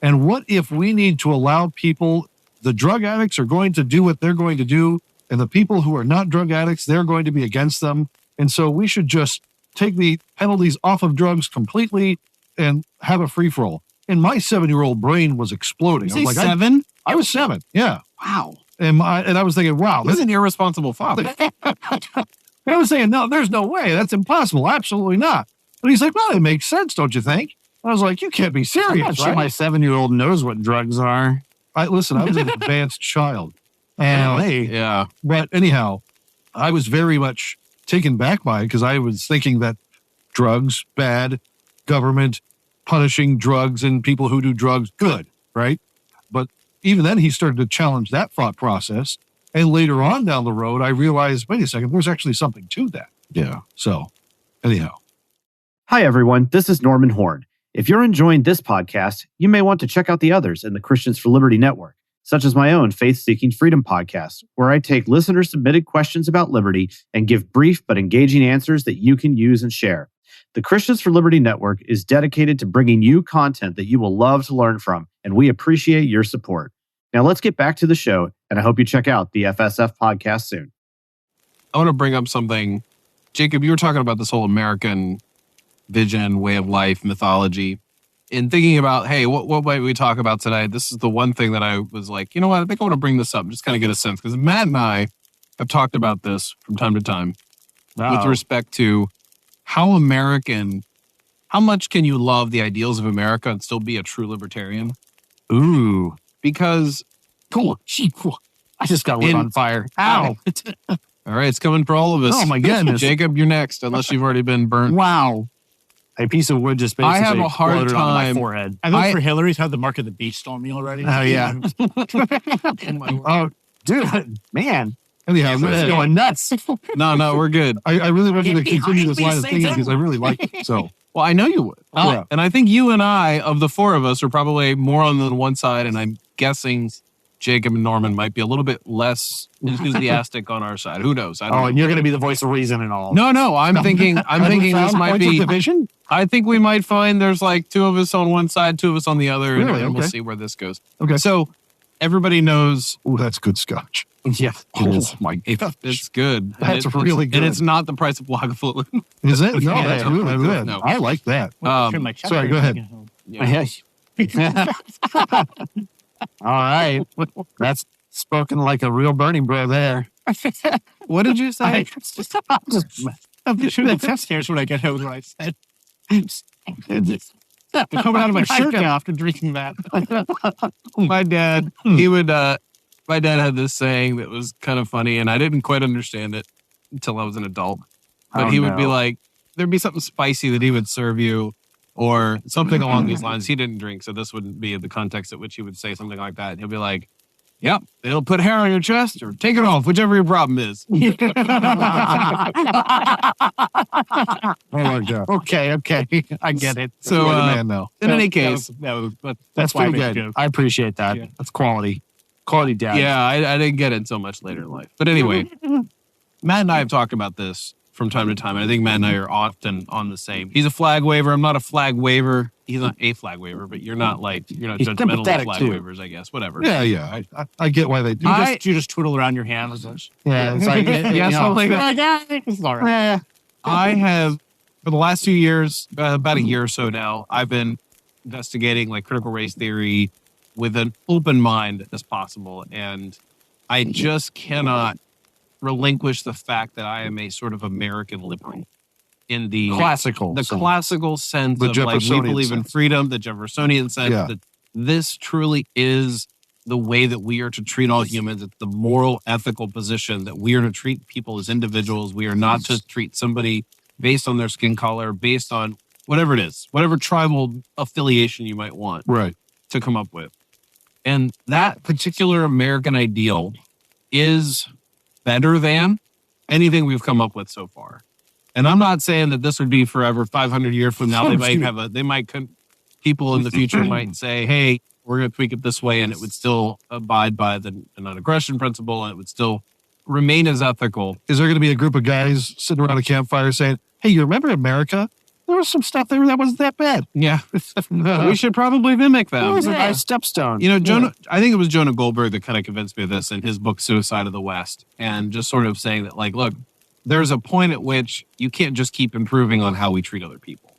And what if we need to allow people, the drug addicts are going to do what they're going to do, and the people who are not drug addicts, they're going to be against them. And so we should just take the penalties off of drugs completely and have a free-for-all. And my 7-year-old brain was exploding. I was like, 7? I was 7, yeah. Wow. And I was thinking, wow. This is an irresponsible father. I was saying, no, there's no way. That's impossible. Absolutely not. But he's like, well, it makes sense, don't you think? I was like, you can't be serious, I'm not sure my 7-year-old knows what drugs are. Listen, I was an advanced child. And Yeah. But anyhow, I was very much taken back by it because I was thinking that drugs, bad, government, punishing drugs and people who do drugs, good, right? But even then, he started to challenge that thought process. And later on down the road, I realized, wait a second, there's actually something to that. Yeah. So anyhow. Hi, everyone. This is Norman Horn. If you're enjoying this podcast, you may want to check out the others in the Christians for Liberty network, such as my own Faith Seeking Freedom podcast, where I take listener-submitted questions about liberty and give brief but engaging answers that you can use and share. The Christians for Liberty network is dedicated to bringing you content that you will love to learn from, and we appreciate your support. Now let's get back to the show, and I hope you check out the FSF podcast soon. I want to bring up something. Jacob, you were talking about this whole American vision, way of life, mythology. In thinking about, hey, what might we talk about tonight? This is the one thing that I was like, you know what? I think I want to bring this up and just kind of get a sense. Because Matt and I have talked about this from time to time with respect to how much can you love the ideals of America and still be a true libertarian? Ooh. Because... Cool. I just got lit on fire. Ow. All right, it's coming for all of us. Oh, my goodness. Jacob, you're next, unless you've already been burnt. Wow. A piece of wood just basically I have a hard exploded on my time. forehead. I vote for Hillary's had the mark of the beast on me already. Oh, yeah. Oh, dude, man. Anyhow, It's going nuts. No, we're good. I really want you to continue this line of thinking because I really like it. So, Well, I know you would. Yeah. And I think you and I, of the four of us, are probably more on the one side, and I'm guessing Jacob and Norman might be a little bit less enthusiastic on our side. Who knows? I don't know. And you're going to be the voice of reason and all. No, I'm thinking this might be division. I think we might find there's like two of us on one side, two of us on the other, Really? and we'll Okay. see where this goes. Okay. So everybody knows oh, that's good Scotch. Yeah. Oh my God. it's good. That's really good. And it's not the price of Lagavulin. Is it? No, Yeah, that's yeah. good. Good. No. I like that. Trim my chest sorry, for go a ahead. second. All right. That's spoken like a real burning bro there. What did you say? I'm sure the test here's when I get home what I said. I'm coming out of my shirt now after drinking that. My dad, my dad had this saying that was kind of funny, and I didn't quite understand it until I was an adult. But he would be like, there'd be something spicy that he would serve you, or something along these lines. He didn't drink, so this wouldn't be the context at which he would say something like that. He'll be like, yep, it'll put hair on your chest or take it off, whichever your problem is. Oh my God. Okay. I get it. So, You're the man now. in any case, That's why I pretty make good. jokes. I appreciate that. Yeah. That's quality. Quality dad. yeah, I didn't get it until much later in life. But anyway, Matt and I have talked about this from time to time. And I think Matt and I are often on the same. He's a flag waver. I'm not a flag waver. He's not a flag waver, but you're not He's judgmental of sympathetic, flag too. waivers, I guess. Whatever. Yeah. I get why they do. You just twiddle around your hands. Yeah. It's like, Yeah, something like that. It's all right. I have, for the last 2 years, about a year or so now, I've been investigating like critical race theory with an open mind as possible. And I just cannot relinquish the fact that I am a sort of American liberal in the classical sense The of like we Jeffersonian believe in sense. freedom, the Jeffersonian sense, Yeah. that this truly is the way that we are to treat all humans. It's the moral, ethical position that we are to treat people as individuals. We are not to treat somebody based on their skin color, based on whatever it is, whatever tribal affiliation you might want Right. to come up with. And that particular American ideal is better than anything we've come up with so far. And I'm not saying that this would be forever. 500 years from now, people in the future might say, hey, we're going to tweak it this way, and it would still abide by the non-aggression principle, and it would still remain as ethical. Is there going to be a group of guys sitting around a campfire saying, hey, you remember America? There was some stuff there that wasn't that bad. Yeah. We should probably mimic them. It was a nice stepstone. You know, I think it was Jonah Goldberg that kind of convinced me of this in his book, Suicide of the West, and just sort of saying that, like, look, there's a point at which you can't just keep improving on how we treat other people.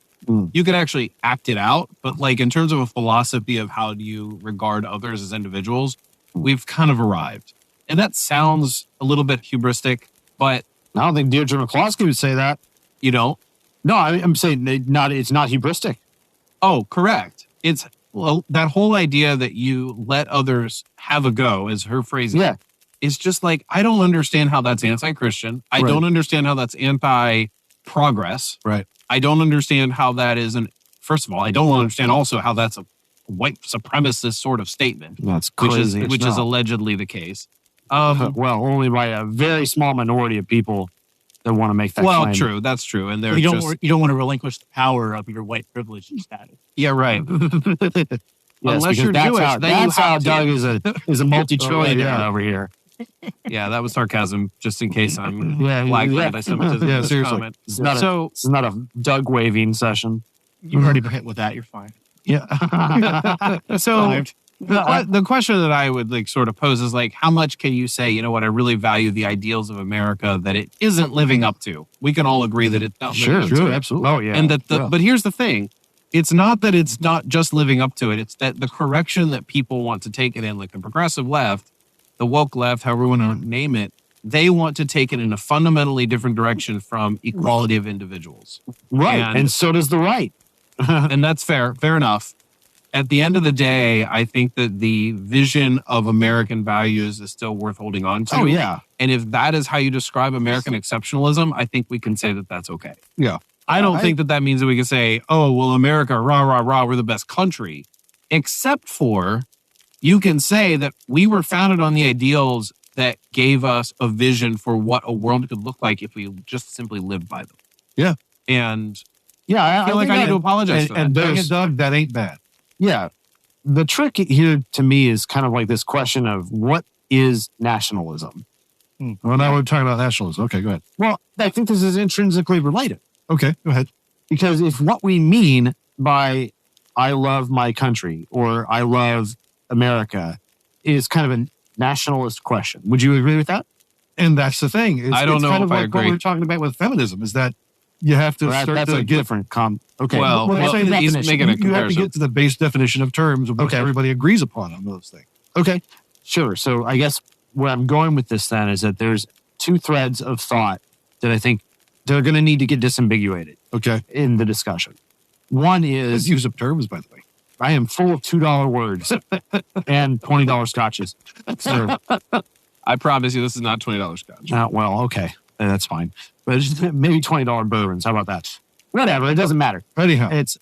You can actually act it out, but like in terms of a philosophy of how do you regard others as individuals, we've kind of arrived. And that sounds a little bit hubristic, but I don't think Deirdre McCloskey would say that. you don't. No, I'm saying it's not hubristic. Oh, correct. It's that whole idea that you let others have a go, as her phrasing. Yeah. It's just like, I don't understand how that's anti-Christian. I Right. don't understand how that's anti-progress. Right. I don't understand how that isn't. First of all, I don't understand also how that's a white supremacist sort of statement, That's which crazy. is allegedly the case. Well, only by a very small minority of people that want to make that well, claim. true. That's true. And they're you don't want to relinquish the power of your white privilege status. Yeah, right. Yes, Unless you're that's Jewish, how, then that's you how have to. Doug is a multi-trillionaire over here. Yeah, that was sarcasm, just in case I'm Yeah, flagged yeah. for anti-Semitism. Yeah, This seriously. comment. This is not a Doug waving session. You've already been hit with that. You're fine. So the question that I would like sort of pose is like, how much can you say, you know what, I really value the ideals of America that it isn't living up to? We can all agree that it's not living up to it. Absolutely. Oh, yeah. And that but here's the thing. It's not that it's not just living up to it. It's that the correction that people want to take it in, like the progressive left, the woke left, however you want to name it, they want to take it in a fundamentally different direction from equality of individuals. Right. And so does the right. And that's fair. Fair enough. At the end of the day, I think that the vision of American values is still worth holding on to. Oh, yeah. And if that is how you describe American exceptionalism, I think we can say that that's okay. Yeah. I don't think that means that we can say, oh, well, America, rah, rah, rah, we're the best country. Except for you can say that we were founded on the ideals that gave us a vision for what a world could look like if we just simply lived by them. Yeah. And Yeah, I feel like I need to apologize for that. And Doug, that ain't bad. Yeah. The trick here to me is kind of like this question of what is nationalism? Well, now we're talking about nationalism. Okay, go ahead. Well, I think this is intrinsically related. Okay, go ahead. Because if what we mean by I love my country or I love America is kind of a nationalist question, would you agree with that? And that's the thing. I don't know kind if of I like what agree. we're talking about with feminism is that you have to start that's to a get different okay. Well, Well, say he's definition. making a you have to comparison. get to the base definition of terms of what everybody agrees upon on those things. Okay, sure. So I guess where I'm going with this then is that there's two threads of thought that I think they're going to need to get disambiguated. Okay. In the discussion. One is use of terms, by the way. I am full of $2 words and $20 scotches. So, I promise you this is not $20 scotch. well, okay. That's fine. But it's maybe $20 bourbons. How about that? Whatever. It doesn't matter. Anyhow. It's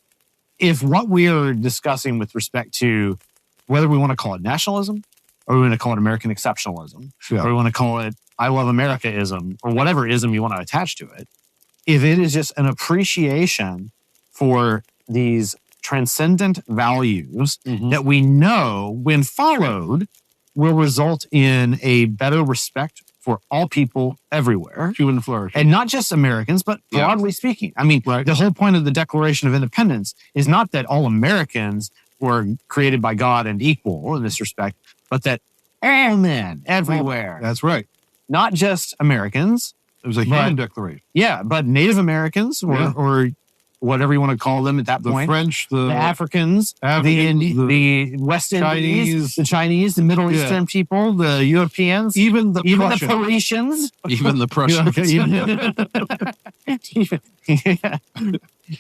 if what we are discussing with respect to whether we want to call it nationalism or we want to call it American exceptionalism or we want to call it I love America-ism or whatever ism you want to attach to it, if it is just an appreciation for these transcendent values that we know, when followed, will result in a better respect for all people everywhere. Human flourish. And not just Americans, but broadly speaking. I mean, the whole point of the Declaration of Independence is not that all Americans were created by God and equal in this respect, but that all men everywhere. That's right. Not just Americans. It was a human declaration. Yeah, but Native Americans or whatever you want to call them at that point. The French, the Africans, the West Indies, the Chinese, the Middle Eastern people, the Europeans, even the Parisians. Even the Prussians.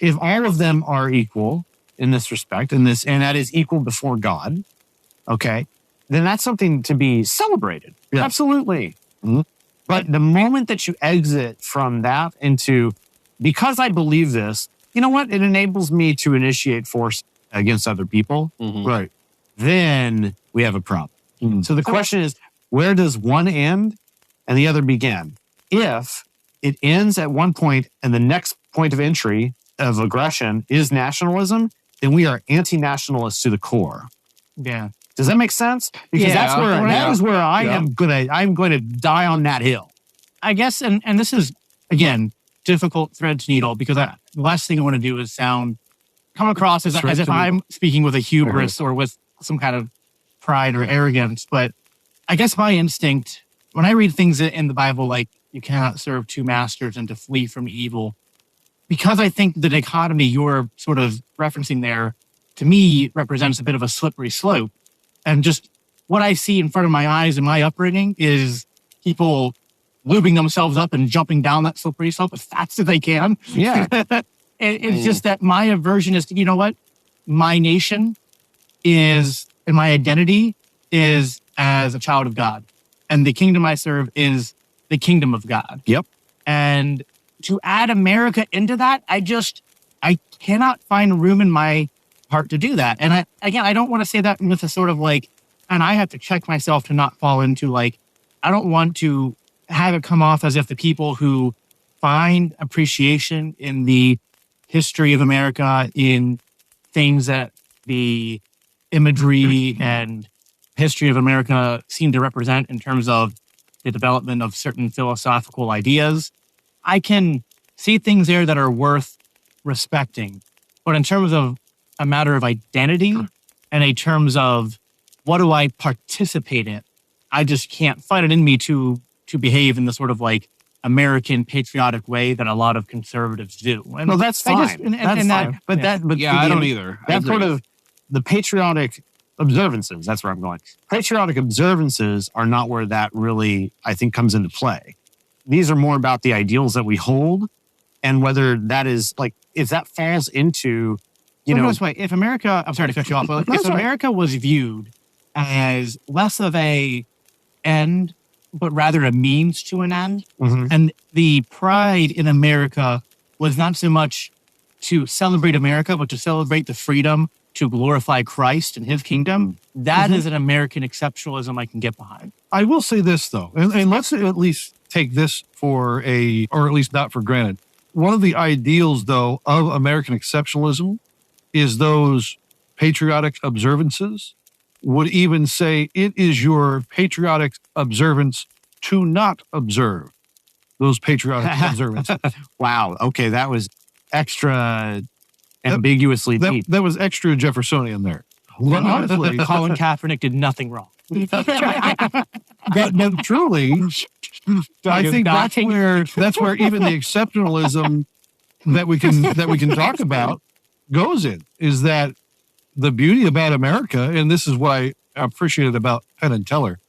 If all of them are equal in this respect, and that is equal before God, okay, then that's something to be celebrated. Yeah. Absolutely. Mm-hmm. But the moment that you exit from that into, because I believe this, you know what? It enables me to initiate force against other people. Mm-hmm. Right. Then we have a problem. Mm-hmm. So the question is, where does one end and the other begin? If it ends at one point and the next point of entry of aggression is nationalism, then we are anti-nationalists to the core. Yeah. Does that make sense? Because that is where I'm going to die on that hill. I guess, and this is, again, difficult thread to needle because the last thing I want to do is come across as if I'm speaking with a hubris or with some kind of pride or arrogance. But I guess my instinct, when I read things in the Bible, like you cannot serve two masters and to flee from evil, because I think the dichotomy you're sort of referencing there, to me, represents a bit of a slippery slope. And just what I see in front of my eyes in my upbringing is people lubing themselves up and jumping down that slippery slope as fast as they can. Yeah. It's just that my aversion is to, you know what? My nation is, and my identity is as a child of God. And the kingdom I serve is the kingdom of God. Yep. And to add America into that, I cannot find room in my heart to do that. And I don't want to say that with a sort of like, and I have to check myself to not fall into like, I don't want to have it come off as if the people who find appreciation in the history of America, in things that the imagery and history of America seem to represent in terms of the development of certain philosophical ideas. I can see things there that are worth respecting. But in terms of a matter of identity and in terms of what do I participate in, I just can't find it in me to behave in the sort of like American patriotic way that a lot of conservatives do. And no, that's fine. That's fine. I don't either. That's sort of the patriotic observances. That's where I'm going. Patriotic observances are not where that really, I think, comes into play. These are more about the ideals that we hold and whether that is like, if that falls into, if America, I'm sorry to cut you off, but if America was viewed as less of a end, but rather a means to an end. Mm-hmm. And the pride in America was not so much to celebrate America, but to celebrate the freedom to glorify Christ and his kingdom. That is an American exceptionalism I can get behind. I will say this, though, and let's at least take this or at least not for granted. One of the ideals, though, of American exceptionalism is those patriotic observances. Would even say it is your patriotic observance to not observe those patriotic observances. Wow. Okay, that was extra ambiguously deep. That was extra Jeffersonian there. But honestly, Colin Kaepernick did nothing wrong. but truly, I think that's where even the exceptionalism that we can talk about goes in, is that the beauty about America, and this is what I appreciated about Penn and Teller,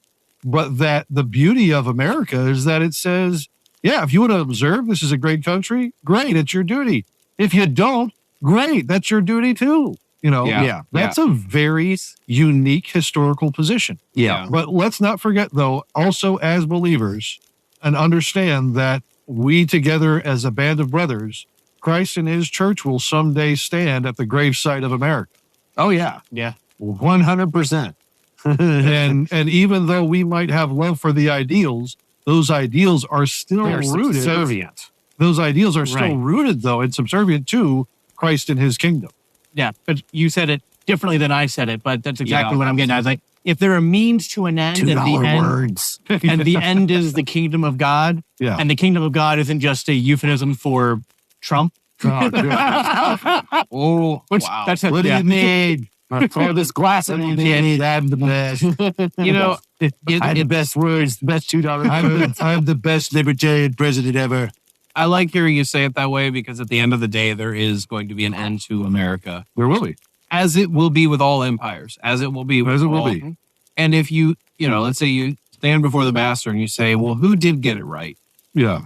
but that the beauty of America is that it says, yeah, if you want to observe this is a great country, great, it's your duty. If you don't, great, that's your duty too. That's a very unique historical position. Yeah. But let's not forget, though, also as believers, and understand that we together as a band of brothers, Christ and his church will someday stand at the gravesite of America. Oh, yeah. Yeah. 100%. and even though we might have love for the ideals, those ideals are still rooted. Subservient. Those ideals are still rooted, though, and subservient to Christ and his kingdom. Yeah, but you said it differently than I said it, but that's exactly what I'm getting at. I was like, if there are means to an end, and the end, words. and the end is the kingdom of God, and the kingdom of God isn't just a euphemism for Trump. Oh, wow. That's what do you need? Throw this glass at me. I'm the best. I had the best words, the best $2. I'm the best libertarian president ever. I like hearing you say it that way because at the end of the day, there is going to be an end to America. There will be. As it will be with all empires. As it will be with all. And if you let's say you stand before the master and you say, well, who did get it right? Yeah.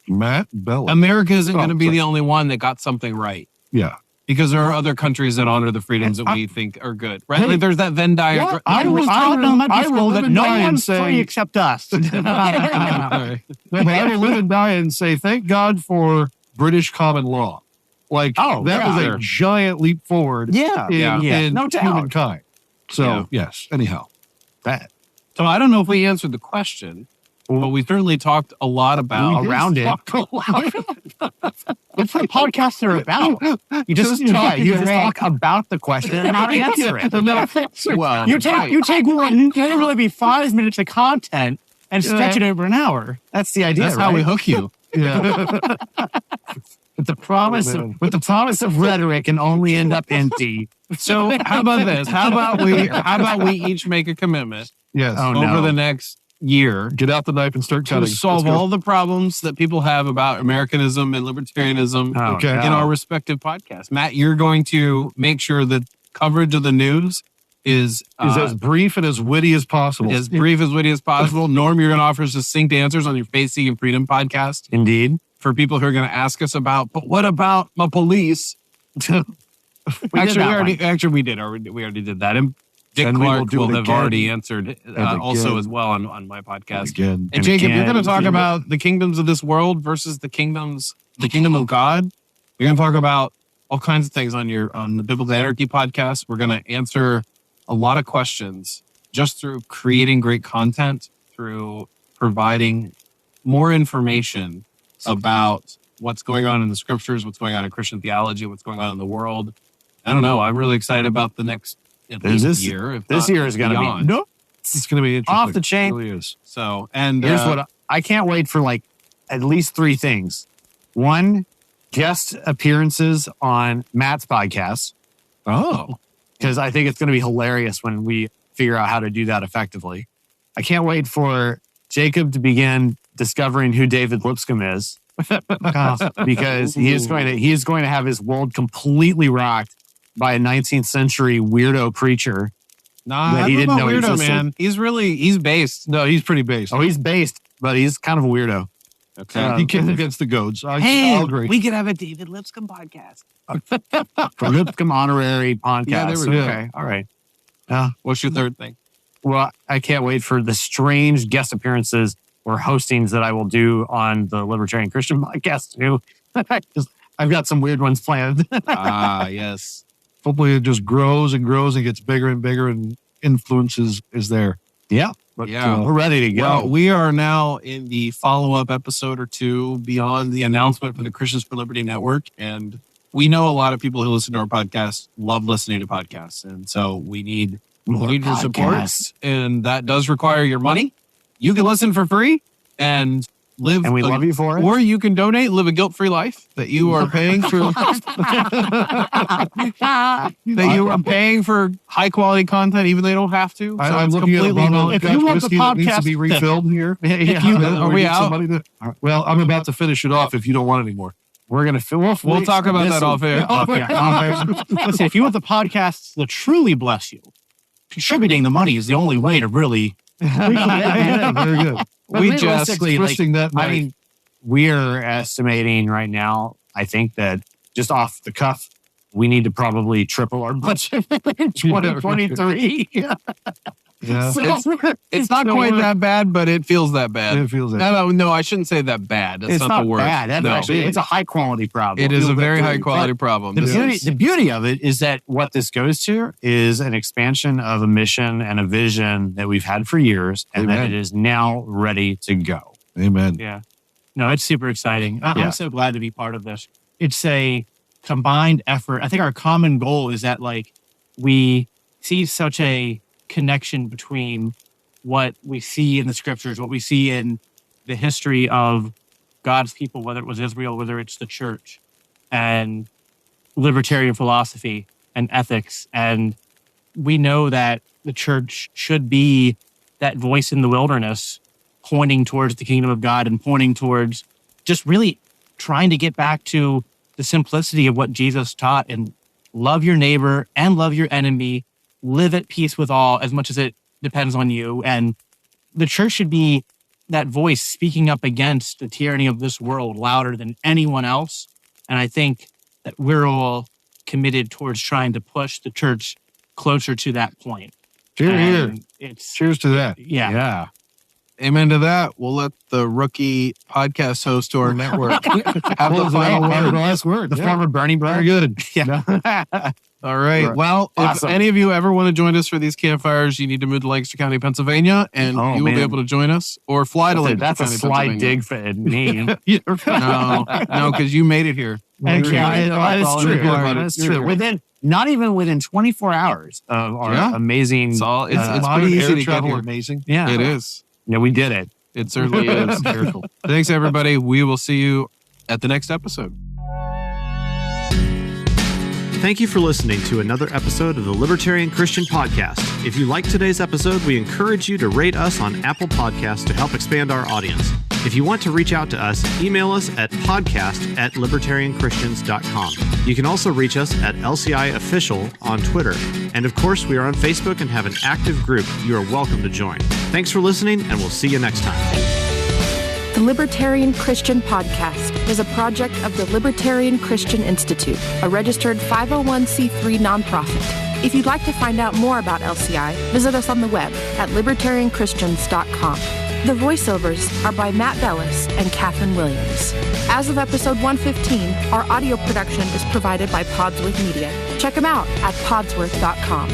Matt Bellis. America isn't going to be the only one that got something right. Yeah. Because there are other countries that honor the freedoms that we think are good. Right? Like there's that Venn diagram. I was taught in elementary school that no one's free except us. But I will live and die and say, thank God for British common law. Like, that was a giant leap forward in no doubt. humankind. So, yes, anyhow, that. So I don't know if we answered the question, but we certainly talked a lot about around it. That's what podcasts are about. You just talk about the question and how to answer it. Well, you take one, you can really be 5 minutes of content and stretch it over an hour. That's the idea. That's how we hook you. Yeah. With the promise of rhetoric and only end up empty. So how about this? How about we each make a commitment? Yes. Over the next year, get out the knife and start cutting. To solve all the problems that people have about Americanism and libertarianism in our respective podcasts. Matt, you're going to make sure that coverage of the news is as brief and as witty as possible. As brief as witty as possible. Norm, you're going to offer succinct answers on your Faith Seeking Freedom podcast. Indeed. For people who are going to ask us about, but what about my police? We already did that. And Dick Clark will have already answered also as well on my podcast. And Jacob, you're going to talk about the kingdoms of this world versus the kingdom of God. We're going to talk about all kinds of things on the Biblical Anarchy podcast. We're going to answer a lot of questions just through creating great content, through providing more information about what's going on in the scriptures, what's going on in Christian theology, what's going on in the world. I don't know. I'm really excited about the next year. This year is going to be it's going to be interesting. Off the chain. It really is. So, and here's what I can't wait for, like at least 3 things. 1, guest appearances on Matt's podcast. Oh, because I think it's going to be hilarious when we figure out how to do that effectively. I can't wait for Jacob to begin discovering who David Lipscomb is, because he is going to have his world completely rocked by a 19th century weirdo preacher. Nah, he didn't know weirdo, man. He's based. No, he's pretty based. Oh, he's based, but he's kind of a weirdo. Okay. He came against the goats. I'll agree. We could have a David Lipscomb podcast. For Lipscomb honorary podcast. Yeah, there we go. Okay, all right. What's your third thing? Well, I can't wait for the strange guest appearances or hostings that I will do on the Libertarian Christian podcast too. I've got some weird ones planned. Yes. Hopefully it just grows and grows and gets bigger and bigger, and influence is there. Yeah. But we're ready to go. Well, we are now in the follow-up episode or 2 beyond the announcement for the Christians for Liberty Network. And we know a lot of people who listen to our podcast love listening to podcasts. And so we need your support. And that does require your money. You can listen for free and live. And we love you for it. Or you can donate, live a guilt-free life that you are paying for. that you are paying for high-quality content, even though you don't have to. So I'm looking at a bottle of Scotch whiskey that needs to be refilled here. Are we out? Well, I'm about to finish it off if you don't want any more. We're going to we'll talk about that off air. Listen, if you want the podcasts to truly bless you, contributing the money is the only way to really. Very good. We just twisting that. I mean, we're estimating right now, I think that just off the cuff, we need to probably triple our budget in 2023. Yeah. It's not quite that bad, but it feels that bad. It feels that bad. No, I shouldn't say that bad. That's it's not the word. Bad. That's actually, it's a high quality problem. It is a very high quality problem. The beauty of it is that what this goes to is an expansion of a mission and a vision that we've had for years, and that it is now ready to go. Amen. Yeah. No, it's super exciting. I'm so glad to be part of this. It's a combined effort. I think our common goal is that we see such a connection between what we see in the scriptures, what we see in the history of God's people, whether it was Israel, whether it's the church, and libertarian philosophy and ethics. And we know that the church should be that voice in the wilderness, pointing towards the kingdom of God and pointing towards just really trying to get back to the simplicity of what Jesus taught, and love your neighbor and love your enemy, live at peace with all as much as it depends on you. And the church should be that voice speaking up against the tyranny of this world louder than anyone else. And I think that we're all committed towards trying to push the church closer to that point. Cheers to that. Yeah. Amen to that. We'll let the rookie podcast host to our network have the last word. The former Bernie brother. Very good. Yeah. All right. Well, if any of you ever want to join us for these campfires, you need to move to Lancaster County, Pennsylvania, and you will be able to join us, or fly to Lancaster County, Pennsylvania. That's a slight dig for me. No, because you made it here. That's true. Not even within 24 hours of our amazing. It's pretty easy to get here. Amazing. Yeah, it is. Yeah, we did it. It certainly is. Thanks, everybody. We will see you at the next episode. Thank you for listening to another episode of the Libertarian Christian Podcast. If you liked today's episode, we encourage you to rate us on Apple Podcasts to help expand our audience. If you want to reach out to us, email us at podcast@libertarianchristians.com. You can also reach us at LCI Official on Twitter. And of course, we are on Facebook and have an active group you are welcome to join. Thanks for listening, and we'll see you next time. The Libertarian Christian Podcast is a project of the Libertarian Christian Institute, a registered 501c3 nonprofit. If you'd like to find out more about LCI, visit us on the web at libertarianchristians.com. The voiceovers are by Matt Bellis and Catherine Williams. As of episode 115, our audio production is provided by Podsworth Media. Check them out at podsworth.com.